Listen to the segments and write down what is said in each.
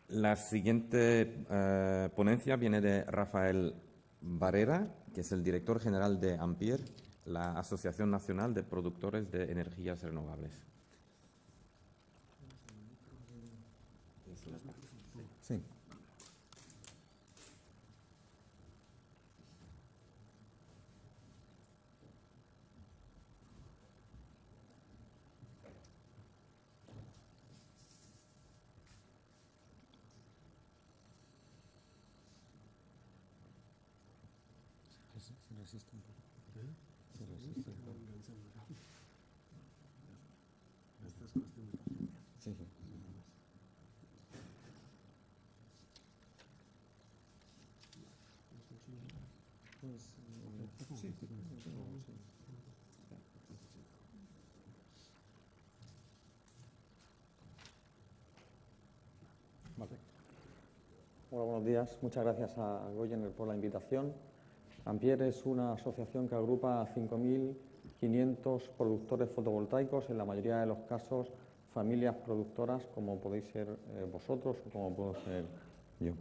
La siguiente ponencia viene de Rafael Barrera, que es el director general de Ampier, la Asociación Nacional de Productores de Energías Renovables. Sí. Se resiste un poco. Se resiste un poco. Esto es cuestión de paciencia. Sí, sí. Pues, sí, sí. Vale. Hola, buenos días. Muchas gracias a Goyener por la invitación. Ampier es una asociación que agrupa a 5.500 productores fotovoltaicos, en la mayoría de los casos familias productoras, como podéis ser vosotros o como puedo ser yo.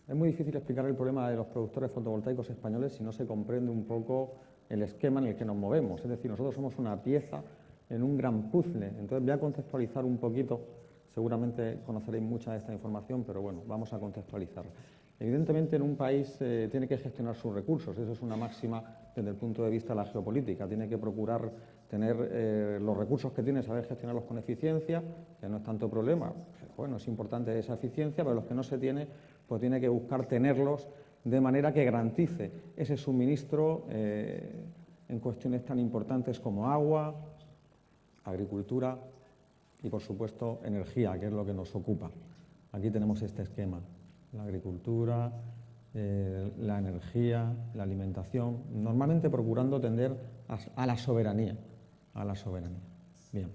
Es muy difícil explicar el problema de los productores fotovoltaicos españoles si no se comprende un poco el esquema en el que nos movemos. Es decir, nosotros somos una pieza en un gran puzzle. Entonces voy a contextualizar un poquito. Seguramente conoceréis mucha de esta información, pero bueno, vamos a contextualizarla. Evidentemente, en un país tiene que gestionar sus recursos. Eso es una máxima desde el punto de vista de la geopolítica. Tiene que procurar tener los recursos que tiene, saber gestionarlos con eficiencia, que no es tanto problema. Bueno, es importante esa eficiencia, pero los que no se tiene, pues tiene que buscar tenerlos de manera que garantice ese suministro en cuestiones tan importantes como agua, agricultura y, por supuesto, energía, que es lo que nos ocupa. Aquí tenemos este esquema: la agricultura, la energía, la alimentación, normalmente procurando tender a la soberanía. Bien.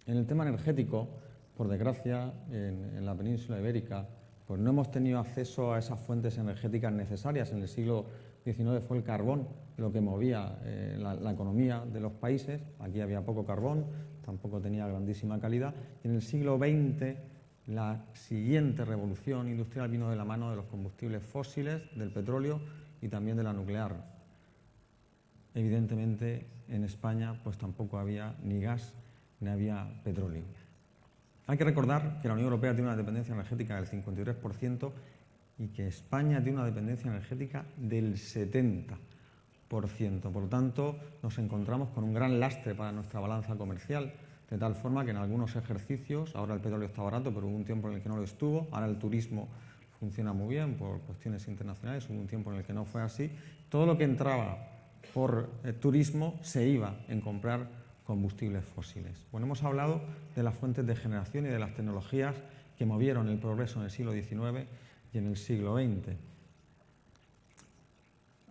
En el tema energético, por desgracia, en la península ibérica, pues no hemos tenido acceso a esas fuentes energéticas necesarias. En el siglo XIX fue el carbón lo que movía la economía de los países. Aquí había poco carbón, tampoco tenía grandísima calidad. Y en el siglo XX, la siguiente revolución industrial vino de la mano de los combustibles fósiles, del petróleo y también de la nuclear. Evidentemente, en España pues tampoco había ni gas ni había petróleo. Hay que recordar que la Unión Europea tiene una dependencia energética del 53% y que España tiene una dependencia energética del 70%. Por lo tanto, nos encontramos con un gran lastre para nuestra balanza comercial, de tal forma que en algunos ejercicios, ahora el petróleo está barato, pero hubo un tiempo en el que no lo estuvo, ahora el turismo funciona muy bien por cuestiones internacionales, hubo un tiempo en el que no fue así. Todo lo que entraba por turismo se iba en comprar combustibles fósiles. Bueno, hemos hablado de las fuentes de generación y de las tecnologías que movieron el progreso en el siglo XIX y en el siglo XX.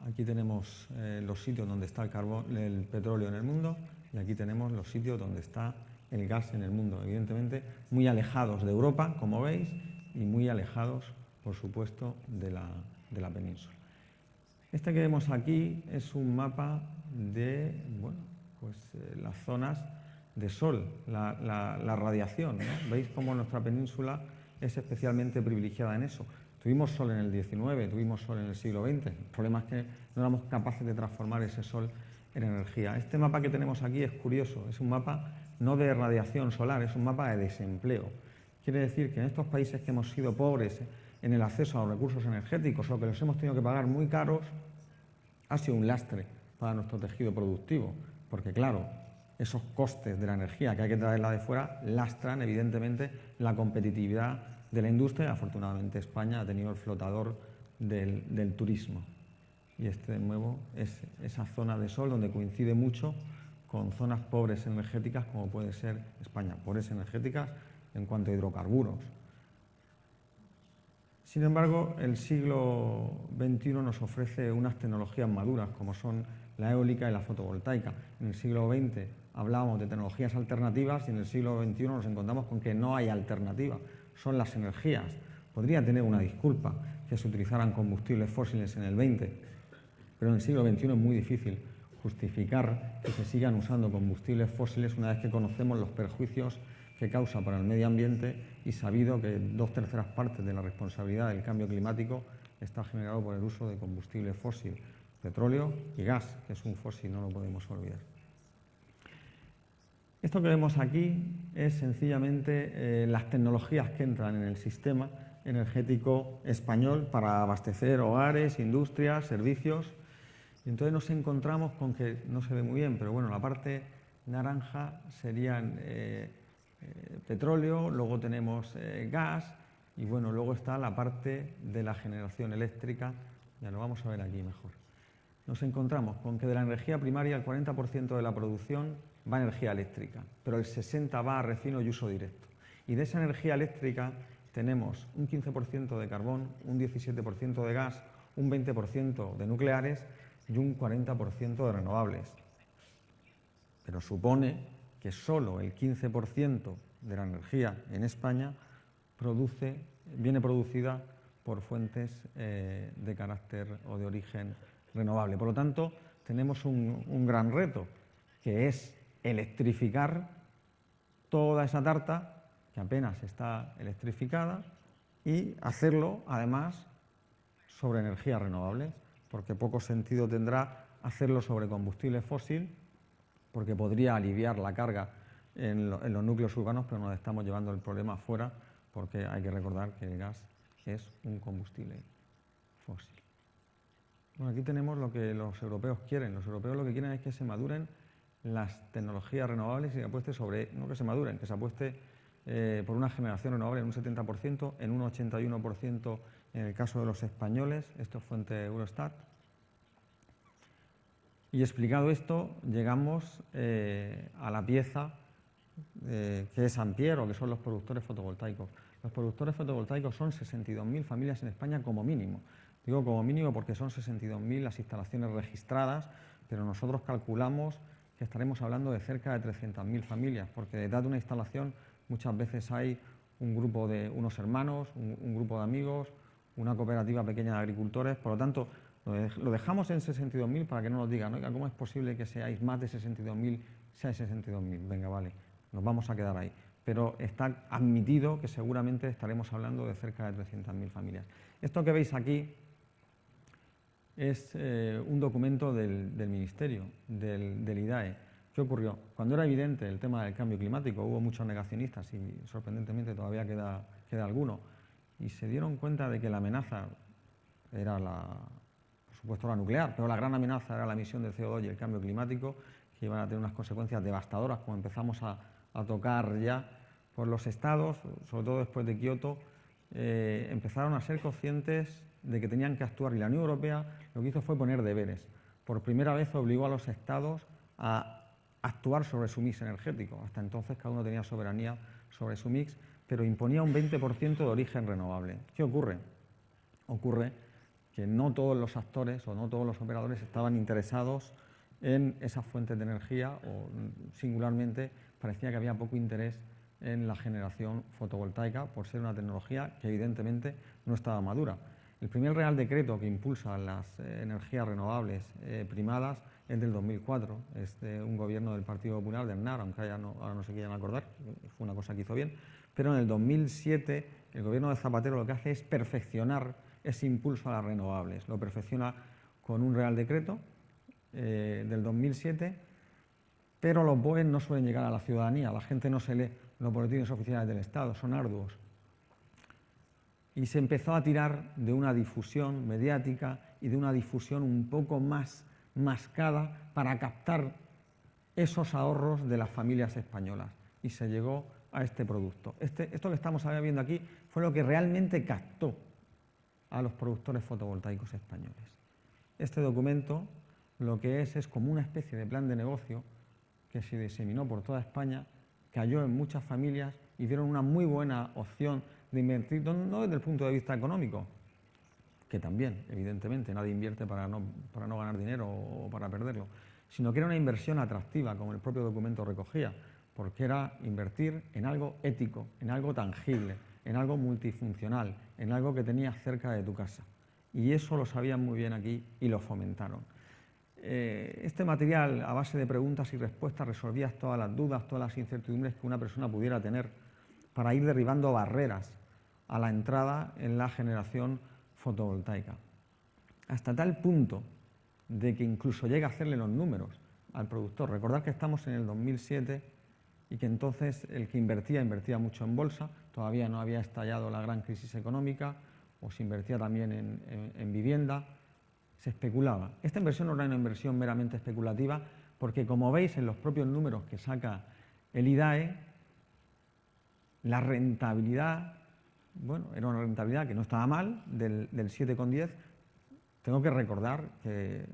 Aquí tenemos los sitios donde está el petróleo en el mundo y aquí tenemos los sitios donde está el gas en el mundo. Evidentemente, muy alejados de Europa, como veis, y muy alejados, por supuesto, de la península. Este que vemos aquí es un mapa de las zonas de sol, la radiación, ¿no? Veis cómo nuestra península es especialmente privilegiada en eso. Tuvimos sol en el XIX, tuvimos sol en el siglo XX. El problema es que no éramos capaces de transformar ese sol en energía. Este mapa que tenemos aquí es curioso, es un mapa no de radiación solar, es un mapa de desempleo. Quiere decir que en estos países que hemos sido pobres en el acceso a los recursos energéticos o que los hemos tenido que pagar muy caros, ha sido un lastre para nuestro tejido productivo, porque claro, esos costes de la energía que hay que traerla de fuera lastran evidentemente la competitividad de la industria. Afortunadamente España ha tenido el flotador del turismo. Y este de nuevo es esa zona de sol donde coincide mucho con zonas pobres energéticas como puede ser España, pobres energéticas en cuanto a hidrocarburos. Sin embargo, el siglo XXI nos ofrece unas tecnologías maduras como son la eólica y la fotovoltaica. En el siglo XX hablábamos de tecnologías alternativas y en el siglo XXI nos encontramos con que no hay alternativa, son las energías. Podría tener una disculpa que se utilizaran combustibles fósiles en el XX, pero en el siglo XXI es muy difícil justificar que se sigan usando combustibles fósiles una vez que conocemos los perjuicios que causa para el medio ambiente y sabido que 2/3 partes de la responsabilidad del cambio climático está generado por el uso de combustible fósil, petróleo y gas, que es un fósil, no lo podemos olvidar. Esto que vemos aquí es sencillamente las tecnologías que entran en el sistema energético español para abastecer hogares, industrias, servicios. Y entonces nos encontramos con que, no se ve muy bien, pero bueno, la parte naranja serían petróleo, luego tenemos gas y bueno, luego está la parte de la generación eléctrica, ya lo vamos a ver aquí mejor. Nos encontramos con que de la energía primaria el 40% de la producción va a energía eléctrica, pero el 60% va a refino y uso directo. Y de esa energía eléctrica tenemos un 15% de carbón, un 17% de gas, un 20% de nucleares y un 40% de renovables. Pero supone que solo el 15% de la energía en España viene producida por fuentes de carácter o de origen renovable. Por lo tanto, tenemos un gran reto, que es electrificar toda esa tarta que apenas está electrificada y hacerlo, además, sobre energías renovables, porque poco sentido tendrá hacerlo sobre combustible fósil, porque podría aliviar la carga en los núcleos urbanos, pero nos estamos llevando el problema fuera, porque hay que recordar que el gas es un combustible fósil. Bueno, aquí tenemos lo que los europeos quieren. Los europeos lo que quieren es que se maduren las tecnologías renovables y que apueste sobre, no que se maduren, que se apueste por una generación renovable en un 70%, en un 81% en el caso de los españoles. Esto es fuente Eurostat. Y explicado esto, llegamos a la pieza que es Ampere, o que son los productores fotovoltaicos. Los productores fotovoltaicos son 62.000 familias en España como mínimo. Digo como mínimo porque son 62.000 las instalaciones registradas, pero nosotros calculamos que estaremos hablando de cerca de 300.000 familias, porque detrás de una instalación muchas veces hay un grupo de unos hermanos, un grupo de amigos, una cooperativa pequeña de agricultores. Por lo tanto, lo dejamos en 62.000 para que no nos digan, oiga, ¿cómo es posible que seáis más de 62.000? Seáis 62.000, venga, vale, nos vamos a quedar ahí. Pero está admitido que seguramente estaremos hablando de cerca de 300.000 familias. Esto que veis aquí es un documento del Ministerio, del IDAE. ¿Qué ocurrió? Cuando era evidente el tema del cambio climático, hubo muchos negacionistas y sorprendentemente todavía queda alguno, y se dieron cuenta de que la amenaza era por supuesto la nuclear, pero la gran amenaza era la emisión de CO2 y el cambio climático, que iban a tener unas consecuencias devastadoras, como empezamos a tocar ya por los estados, sobre todo después de Kioto, empezaron a ser conscientes de que tenían que actuar, y la Unión Europea lo que hizo fue poner deberes. Por primera vez obligó a los estados a actuar sobre su mix energético. Hasta entonces cada uno tenía soberanía sobre su mix, pero imponía un 20% de origen renovable. ¿Qué ocurre? Ocurre que no todos los actores o no todos los operadores estaban interesados en esas fuentes de energía, o singularmente parecía que había poco interés en la generación fotovoltaica por ser una tecnología que evidentemente no estaba madura. El primer Real Decreto que impulsa las energías renovables primadas es del 2004, es de un gobierno del Partido Popular, de Aznar, aunque ahora no se quieran acordar, fue una cosa que hizo bien, pero en el 2007 el gobierno de Zapatero lo que hace es perfeccionar ese impulso a las renovables. Lo perfecciona con un Real Decreto del 2007, pero los BOE no suelen llegar a la ciudadanía, la gente no se lee los boletines oficiales del Estado, son arduos. Y se empezó a tirar de una difusión mediática y de una difusión un poco más mascada para captar esos ahorros de las familias españolas. Y se llegó a este producto. Esto que estamos viendo aquí fue lo que realmente captó a los productores fotovoltaicos españoles. Este documento lo que es como una especie de plan de negocio que se diseminó por toda España, cayó en muchas familias y dieron una muy buena opción de invertir, no desde el punto de vista económico, que también, evidentemente, nadie invierte para no ganar dinero o para perderlo, sino que era una inversión atractiva, como el propio documento recogía, porque era invertir en algo ético, en algo tangible, en algo multifuncional, en algo que tenías cerca de tu casa. Y eso lo sabían muy bien aquí y lo fomentaron. Este material, a base de preguntas y respuestas, resolvía todas las dudas, todas las incertidumbres que una persona pudiera tener para ir derribando barreras a la entrada en la generación fotovoltaica. Hasta tal punto de que incluso llega a hacerle los números al productor. Recordad que estamos en el 2007 y que entonces el que invertía mucho en bolsa, todavía no había estallado la gran crisis económica, o se invertía también en vivienda, se especulaba. Esta inversión no era una inversión meramente especulativa, porque como veis en los propios números que saca el IDAE, la rentabilidad, bueno, era una rentabilidad que no estaba mal, del 7,10. Tengo que recordar,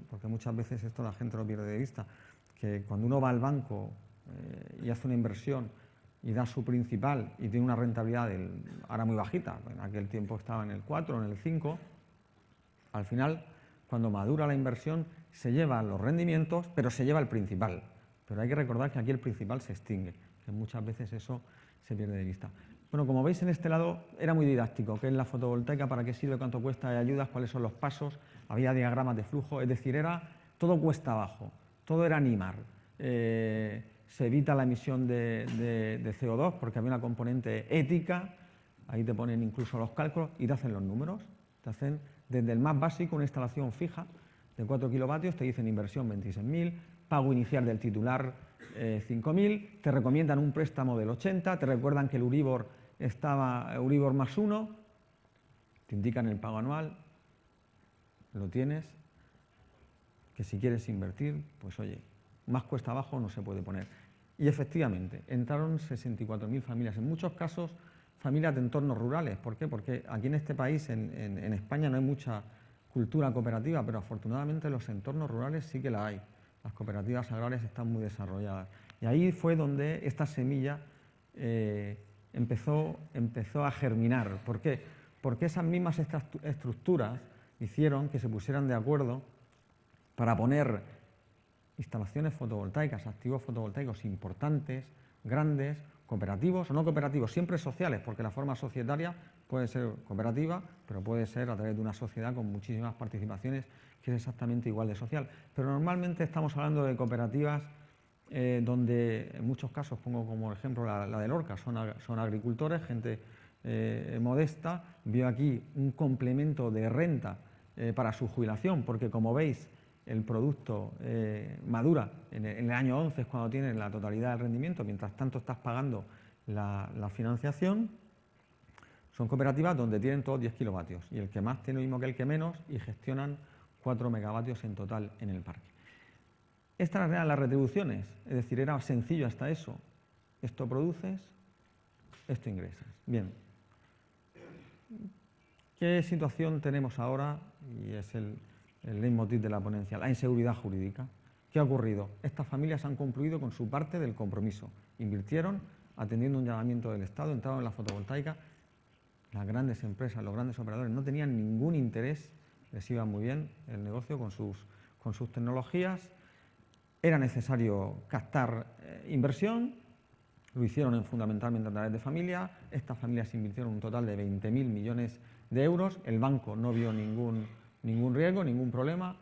porque muchas veces esto la gente lo pierde de vista, que cuando uno va al banco y hace una inversión y da su principal y tiene una rentabilidad ahora muy bajita, en aquel tiempo estaba en el 4 o en el 5, al final, cuando madura la inversión, se lleva los rendimientos, pero se lleva el principal. Pero hay que recordar que aquí el principal se extingue, que muchas veces eso se pierde de vista. Bueno, como veis en este lado era muy didáctico, qué es la fotovoltaica, para qué sirve, cuánto cuesta, hay ayudas, cuáles son los pasos, había diagramas de flujo, es decir, todo cuesta abajo, todo era animar. Se evita la emisión de CO2 porque había una componente ética, ahí te ponen incluso los cálculos y te hacen los números, te hacen desde el más básico, una instalación fija de 4 kilovatios, te dicen inversión 26.000, pago inicial del titular 5.000, te recomiendan un préstamo del 80, te recuerdan que el Euribor estaba Euribor más 1, te indican el pago anual, lo tienes, que si quieres invertir, pues oye, más cuesta abajo no se puede poner. Y efectivamente, entraron 64.000 familias, en muchos casos familias de entornos rurales. ¿Por qué? Porque aquí en este país, en España, no hay mucha cultura cooperativa, pero afortunadamente en los entornos rurales sí que la hay. Las cooperativas agrarias están muy desarrolladas. Y ahí fue donde esta semilla empezó a germinar. ¿Por qué? Porque esas mismas estructuras hicieron que se pusieran de acuerdo para poner instalaciones fotovoltaicas, activos fotovoltaicos importantes, grandes, cooperativos o no cooperativos, siempre sociales, porque la forma societaria puede ser cooperativa, pero puede ser a través de una sociedad con muchísimas participaciones, que es exactamente igual de social. Pero normalmente estamos hablando de cooperativas donde en muchos casos, pongo como ejemplo la de Lorca, son agricultores, gente modesta, vio aquí un complemento de renta para su jubilación, porque como veis, el producto madura en el año 11, es cuando tienes la totalidad del rendimiento, mientras tanto estás pagando la financiación. Son cooperativas donde tienen todos 10 kilovatios y el que más tiene lo mismo que el que menos y gestionan 4 megavatios en total en el parque. Estas eran las retribuciones, es decir, era sencillo hasta eso. Esto produces, esto ingresas. Bien. ¿Qué situación tenemos ahora? Y es el leitmotiv de la ponencia, la inseguridad jurídica. ¿Qué ha ocurrido? Estas familias han concluido con su parte del compromiso. Invirtieron, atendiendo un llamamiento del Estado, entraron en la fotovoltaica. Las grandes empresas, los grandes operadores no tenían ningún interés, les iba muy bien el negocio con sus tecnologías. Era necesario captar inversión, lo hicieron fundamentalmente a través de familias. Estas familias invirtieron un total de 20.000 millones de euros. El banco no vio ningún riesgo, ningún problema,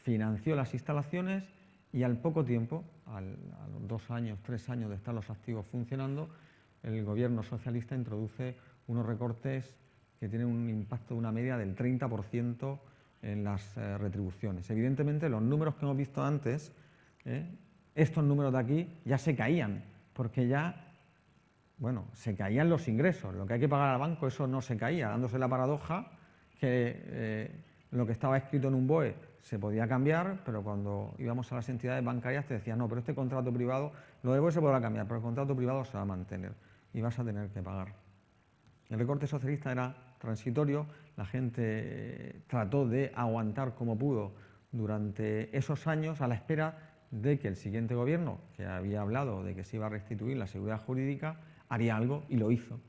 financió las instalaciones y al poco tiempo, a los 2 años, 3 años de estar los activos funcionando, el gobierno socialista introduce unos recortes que tienen un impacto de una media del 30% en las retribuciones. Evidentemente, los números que hemos visto antes, estos números de aquí ya se caían, porque ya, bueno, se caían los ingresos. Lo que hay que pagar al banco, eso no se caía, dándose la paradoja que lo que estaba escrito en un BOE se podía cambiar, pero cuando íbamos a las entidades bancarias te decían, no, pero este contrato privado, lo de BOE se podrá cambiar, pero el contrato privado se va a mantener y vas a tener que pagar. El recorte socialista era transitorio, la gente trató de aguantar como pudo durante esos años a la espera de que el siguiente gobierno, que había hablado de que se iba a restituir la seguridad jurídica, haría algo y lo hizo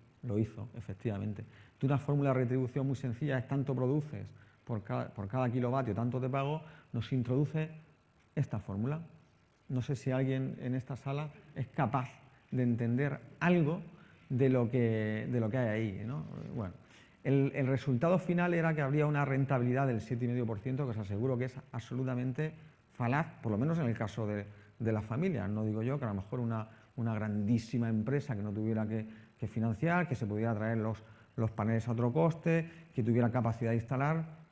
efectivamente. De una fórmula de retribución muy sencilla, es tanto produces por cada kilovatio, tanto te pago, nos introduce esta fórmula. No sé si alguien en esta sala es capaz de entender algo de lo que hay ahí, ¿no? Bueno, El resultado final era que habría una rentabilidad del 7,5%, que os aseguro que es absolutamente falaz, por lo menos en el caso de las familias. No digo yo que a lo mejor una grandísima empresa que no tuviera que financiar, que se pudiera traer los paneles a otro coste, que tuviera capacidad de instalar,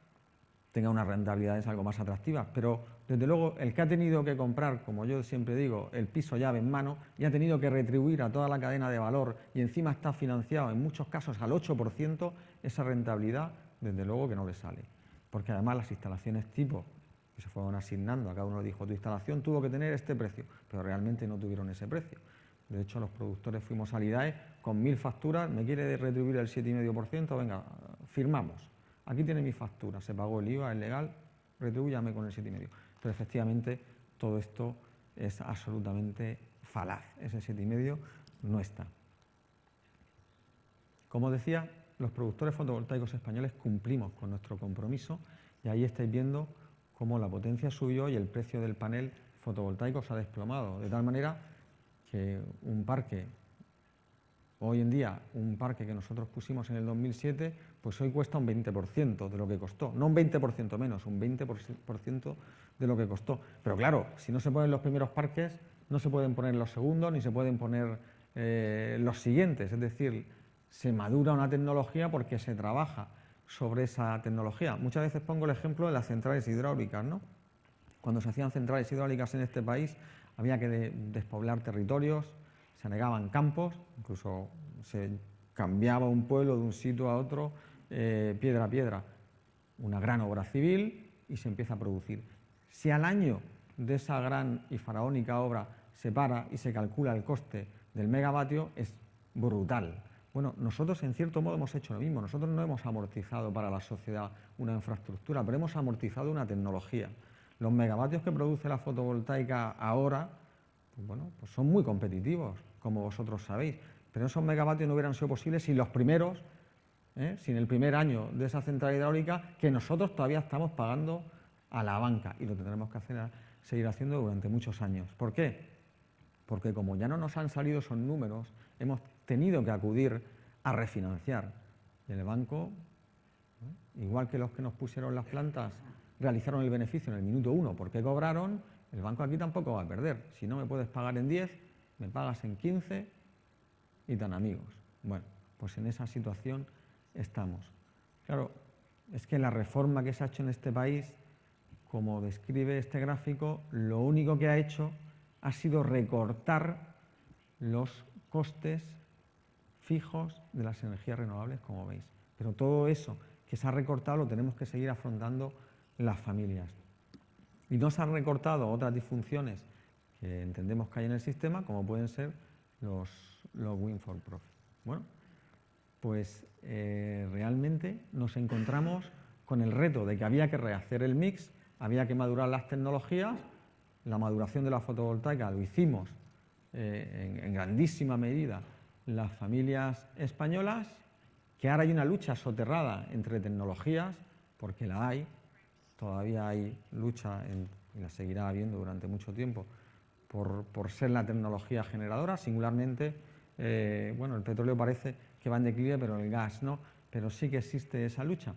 tenga unas rentabilidades algo más atractivas. Pero, desde luego, el que ha tenido que comprar, como yo siempre digo, el piso llave en mano y ha tenido que retribuir a toda la cadena de valor y encima está financiado en muchos casos al 8%, esa rentabilidad, desde luego que no le sale. Porque además las instalaciones tipo que se fueron asignando, a cada uno le dijo, tu instalación tuvo que tener este precio, pero realmente no tuvieron ese precio. De hecho, los productores fuimos al IDAE con 1000 facturas, me quiere retribuir el 7,5%, venga, firmamos. Aquí tiene mi factura, se pagó el IVA, es legal, retribúyame con el 7,5%. Pero efectivamente todo esto es absolutamente falaz, ese 7,5% no está. Como decía, los productores fotovoltaicos españoles cumplimos con nuestro compromiso y ahí estáis viendo cómo la potencia subió y el precio del panel fotovoltaico se ha desplomado, de tal manera que un parque, hoy en día, un parque que nosotros pusimos en el 2007, pues hoy cuesta un 20% de lo que costó. No un 20% menos, un 20% de lo que costó. Pero claro, si no se ponen los primeros parques, no se pueden poner los segundos, ni se pueden poner los siguientes. Es decir, se madura una tecnología porque se trabaja sobre esa tecnología. Muchas veces pongo el ejemplo de las centrales hidráulicas, ¿no? Cuando se hacían centrales hidráulicas en este país, había que despoblar territorios, se anegaban campos, incluso se cambiaba un pueblo de un sitio a otro, piedra a piedra. Una gran obra civil y se empieza a producir. Si al año de esa gran y faraónica obra se para y se calcula el coste del megavatio, es brutal. Bueno, nosotros en cierto modo hemos hecho lo mismo. Nosotros no hemos amortizado para la sociedad una infraestructura, pero hemos amortizado una tecnología. Los megavatios que produce la fotovoltaica ahora, pues bueno, pues son muy competitivos, como vosotros sabéis, pero esos megavatios no hubieran sido posibles sin los primeros, sin el primer año de esa central hidráulica que nosotros todavía estamos pagando a la banca y lo tendremos que seguir haciendo durante muchos años. ¿Por qué? Porque como ya no nos han salido esos números, hemos tenido que acudir a refinanciar. Y el banco, igual que los que nos pusieron las plantas, realizaron el beneficio en el minuto 1 porque cobraron, el banco aquí tampoco va a perder. Si no me puedes pagar en 10, me pagas en 15 y tan amigos. Bueno, pues en esa situación estamos. Claro, es que la reforma que se ha hecho en este país, como describe este gráfico, lo único que ha hecho ha sido recortar los costes fijos de las energías renovables, como veis. Pero todo eso que se ha recortado lo tenemos que seguir afrontando las familias. Y no se han recortado otras disfunciones que entendemos que hay en el sistema, como pueden ser los win for profit. Bueno, pues realmente nos encontramos con el reto de que había que rehacer el mix, había que madurar las tecnologías. La maduración de la fotovoltaica lo hicimos en grandísima medida las familias españolas, que ahora hay una lucha soterrada entre tecnologías, porque la hay, todavía hay lucha y la seguirá habiendo durante mucho tiempo por ser la tecnología generadora. Singularmente, bueno, el petróleo parece que va en declive, pero el gas no, pero sí que existe esa lucha.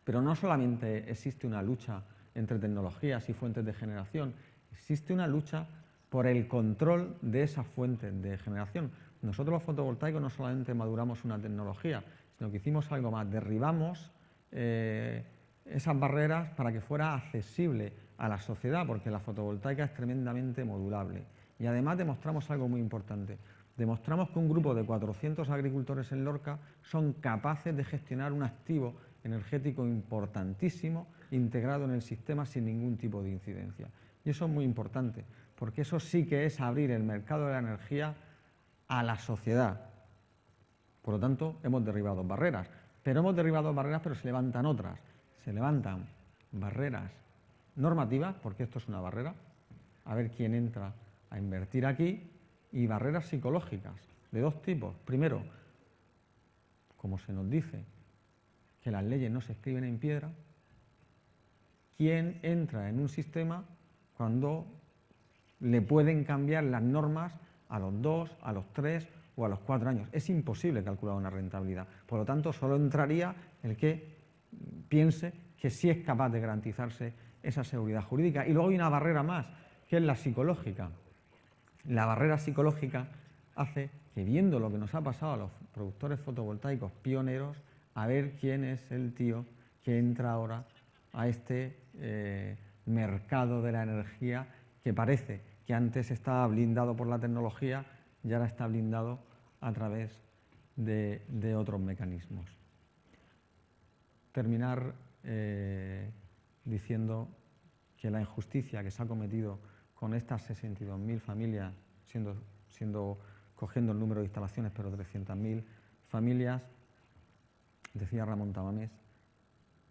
Pero no solamente existe una lucha entre tecnologías y fuentes de generación, existe una lucha por el control de esas fuentes de generación. Nosotros los fotovoltaicos no solamente maduramos una tecnología, sino que hicimos algo más, derribamos esas barreras para que fuera accesible a la sociedad, porque la fotovoltaica es tremendamente modulable. Y además demostramos algo muy importante. Demostramos que un grupo de 400 agricultores en Lorca son capaces de gestionar un activo energético importantísimo integrado en el sistema sin ningún tipo de incidencia. Y eso es muy importante, porque eso sí que es abrir el mercado de la energía a la sociedad. Por lo tanto, hemos derribado barreras. Pero se levantan otras. Se levantan barreras normativas, porque esto es una barrera, a ver quién entra a invertir aquí, y barreras psicológicas, de dos tipos. Primero, como se nos dice, que las leyes no se escriben en piedra, ¿quién entra en un sistema cuando le pueden cambiar las normas a los 2, a los 3 o a los 4 años. Es imposible calcular una rentabilidad. Por lo tanto, solo entraría el que piense que sí es capaz de garantizarse esa seguridad jurídica. Y luego hay una barrera más, que es la psicológica. La barrera psicológica hace que, viendo lo que nos ha pasado a los productores fotovoltaicos pioneros, a ver quién es el tío que entra ahora a este mercado de la energía que parece que antes estaba blindado por la tecnología y ahora está blindado a través de otros mecanismos. Terminar diciendo que la injusticia que se ha cometido con estas 62.000 familias, cogiendo el número de instalaciones, pero 300.000 familias, decía Ramón Tamames,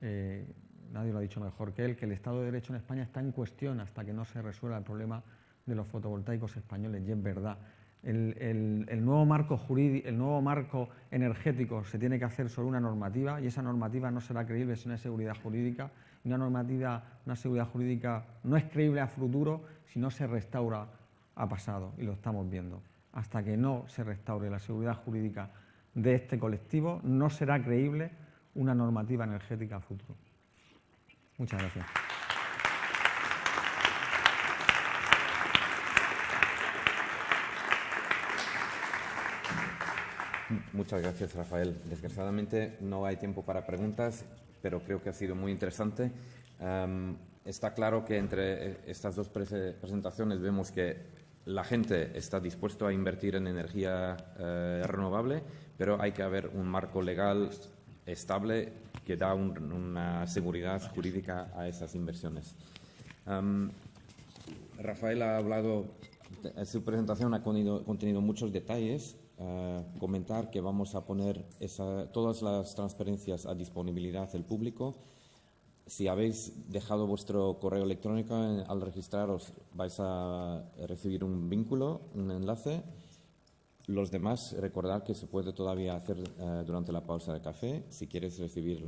nadie lo ha dicho mejor que él, que el Estado de Derecho en España está en cuestión hasta que no se resuelva el problema de los fotovoltaicos españoles, y es verdad. El nuevo marco jurídico, el nuevo marco energético se tiene que hacer sobre una normativa, y esa normativa no será creíble sin una seguridad jurídica. Una seguridad jurídica no es creíble a futuro si no se restaura a pasado, y lo estamos viendo. Hasta que no se restaure la seguridad jurídica de este colectivo, no será creíble una normativa energética a futuro. Muchas gracias. Muchas gracias, Rafael. Desgraciadamente no hay tiempo para preguntas, pero creo que ha sido muy interesante. Está claro que entre estas dos presentaciones vemos que la gente está dispuesta a invertir en energía renovable, pero hay que haber un marco legal estable que da una seguridad jurídica a esas inversiones. Rafael ha hablado, en su presentación ha contenido muchos detalles. Comentar que vamos a poner todas las transparencias a disponibilidad del público. Si habéis dejado vuestro correo electrónico al registraros, vais a recibir un vínculo, un enlace. Los demás, recordad que se puede todavía hacer durante la pausa de café, si quieres recibir